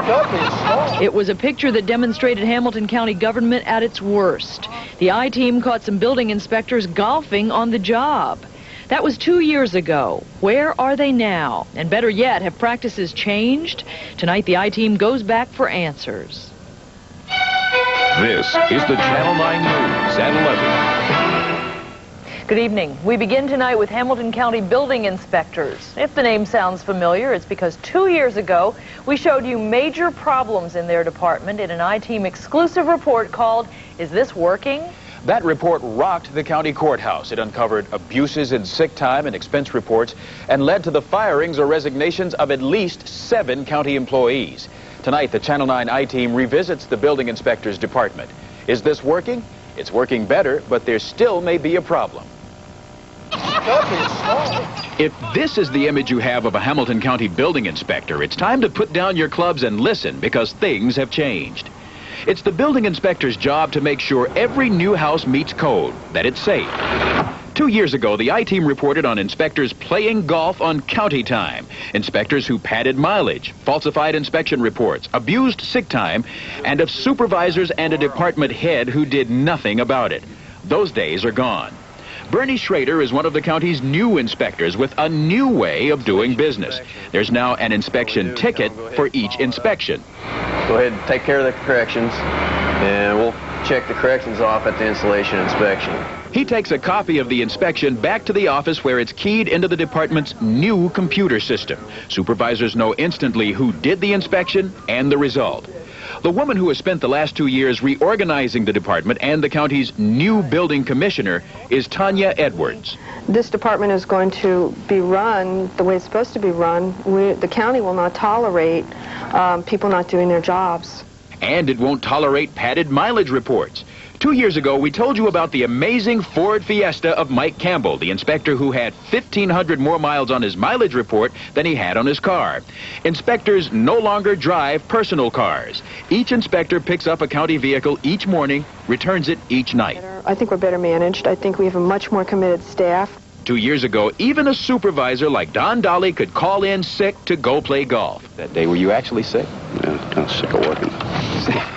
It was a picture that demonstrated Hamilton County government at its worst. The I-team caught some building inspectors golfing on the job. That was 2 years ago. Where are they now? And better yet, have practices changed? Tonight, the I-team goes back for answers. This is the Channel 9 News at 11. Good evening. We begin tonight with Hamilton County building inspectors. If the name sounds familiar, it's because 2 years ago, we showed you major problems in their department in an I-team exclusive report called, Is This Working? That report rocked the county courthouse. It uncovered abuses in sick time and expense reports and led to the firings or resignations of at least 7 county employees. Tonight, the Channel 9 I-team revisits the building inspector's department. Is this working? It's working better, but there still may be a problem. If this is the image you have of a Hamilton County building inspector, it's time to put down your clubs and listen, because things have changed. It's the building inspector's job to make sure every new house meets code, that it's safe. 2 years ago, the I-team reported on inspectors playing golf on county time, inspectors who padded mileage, falsified inspection reports, abused sick time, and of supervisors and a department head who did nothing about it. Those days are gone. Bernie Schrader is one of the county's new inspectors with a new way of doing business. There's now an inspection ticket for each inspection. Go ahead and take care of the corrections, and we'll check the corrections off at the installation inspection. He takes a copy of the inspection back to the office where it's keyed into the department's new computer system. Supervisors know instantly who did the inspection and the result. The woman who has spent the last 2 years reorganizing the department and the county's new building commissioner is Tanya Edwards. This department is going to be run the way it's supposed to be run. The county will not tolerate people not doing their jobs. And it won't tolerate padded mileage reports. 2 years ago, we told you about the amazing Ford Fiesta of Mike Campbell, the inspector who had 1,500 more miles on his mileage report than he had on his car. Inspectors no longer drive personal cars. Each inspector picks up a county vehicle each morning, returns it each night. I think we're better managed. I think we have a much more committed staff. 2 years ago, even a supervisor like Don Dolly could call in sick to go play golf. That day, were you actually sick? Yeah, kind of sick of working.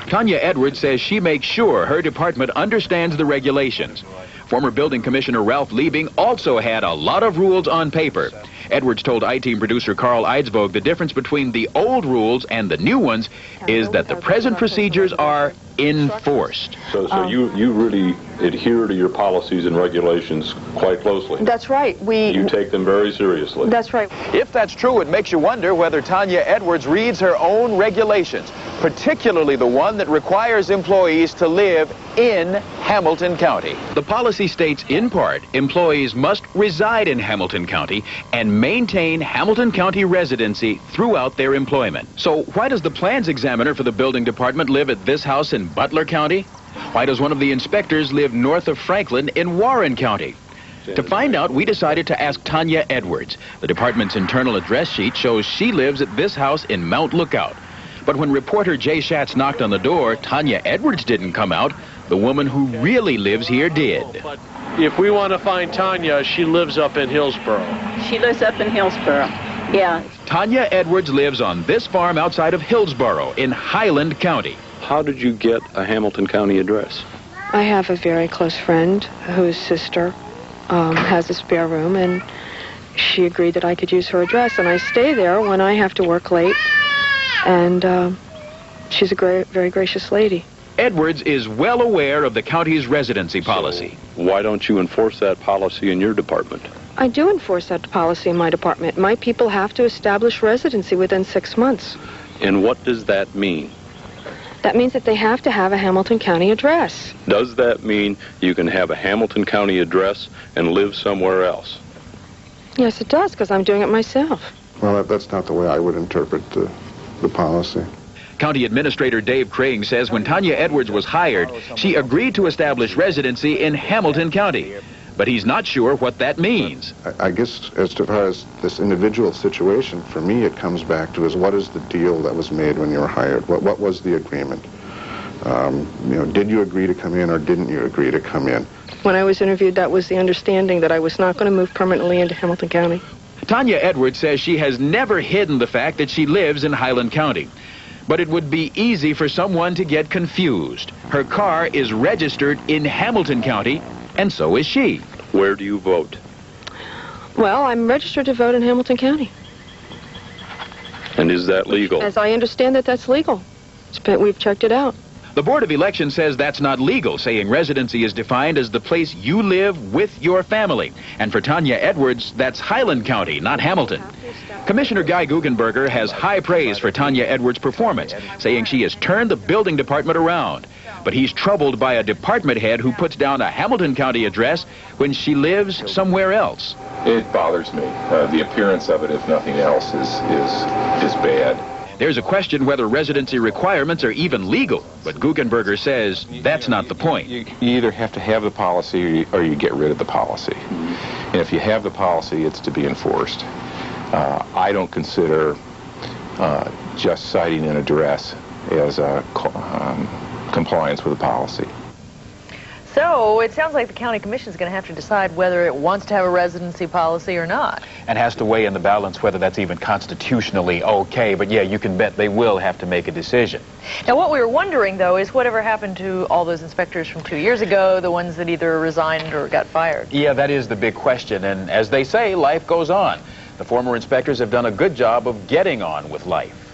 Tanya Edwards says she makes sure her department understands the regulations. Former building commissioner Ralph Liebing also had a lot of rules on paper. Edwards told I-team producer Carl Eidsvog the difference between the old rules and the new ones is that the present procedures are enforced. So you really adhere to your policies and regulations quite closely. That's right. You take them very seriously. That's right. If that's true, it makes you wonder whether Tanya Edwards reads her own regulations, particularly the one that requires employees to live in Hamilton County. The policy states, in part, employees must reside in Hamilton County and maintain Hamilton County residency throughout their employment. So why does the plans examiner for the building department live at this house in Butler County? Why does one of the inspectors live north of Franklin in Warren County? To find out, we decided to ask Tanya Edwards. The department's internal address sheet shows she lives at this house in Mount Lookout. But when reporter Jay Schatz knocked on the door, Tanya Edwards didn't come out. The woman who really lives here did. But if we want to find Tanya, she lives up in Hillsboro. She lives up in Hillsboro, yeah. Tanya Edwards lives on this farm outside of Hillsboro in Highland County. How did you get a Hamilton County address? I have a very close friend whose sister has a spare room, and she agreed that I could use her address, and I stay there when I have to work late, and she's a very gracious lady. Edwards is well aware of the county's residency policy. So why don't you enforce that policy in your department? I do enforce that policy in my department. My people have to establish residency within 6 months. And what does that mean? That means that they have to have a Hamilton County address. Does that mean you can have a Hamilton County address and live somewhere else? Yes, it does, because I'm doing it myself. Well, that's not the way I would interpret the policy. County Administrator Dave Crane says when Tanya Edwards was hired, she agreed to establish residency in Hamilton County. But he's not sure what that means. I guess as far as this individual situation, for me it comes back to is what is the deal that was made when you were hired? What was the agreement? Did you agree to come in or didn't you agree to come in? When I was interviewed, that was the understanding, that I was not going to move permanently into Hamilton County. Tanya Edwards says she has never hidden the fact that she lives in Highland County. But it would be easy for someone to get confused. Her car is registered in Hamilton County, and so is she. Where do you vote? Well, I'm registered to vote in Hamilton County. And is that legal? As I understand it, that's legal. We've checked it out. The Board of Elections says that's not legal, saying residency is defined as the place you live with your family. And for Tanya Edwards, that's Highland County, not Hamilton. Commissioner Guy Guggenberger has high praise for Tanya Edwards' performance, saying she has turned the building department around. But he's troubled by a department head who puts down a Hamilton County address when she lives somewhere else. It bothers me. The appearance of it, if nothing else, is bad. There's a question whether residency requirements are even legal, but Guggenberger says that's not the point. You either have to have the policy or you get rid of the policy. And if you have the policy, it's to be enforced. I don't consider just citing an address as compliance with the policy. So it sounds like the county commission is going to have to decide whether it wants to have a residency policy or not. And has to weigh in the balance whether that's even constitutionally okay. But yeah, you can bet they will have to make a decision. Now what we were wondering, though, is whatever happened to all those inspectors from 2 years ago, the ones that either resigned or got fired? Yeah, that is the big question. And as they say, life goes on. The former inspectors have done a good job of getting on with life.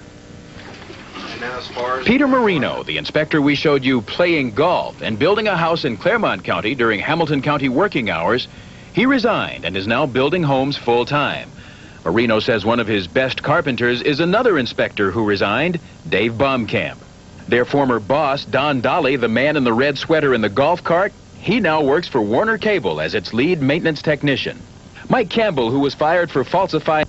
Peter Marino, the inspector we showed you playing golf and building a house in Claremont County during Hamilton County working hours, he resigned and is now building homes full-time. Marino says one of his best carpenters is another inspector who resigned, Dave Baumkamp. Their former boss, Don Dolly, the man in the red sweater in the golf cart, he now works for Warner Cable as its lead maintenance technician. Mike Campbell, who was fired for falsifying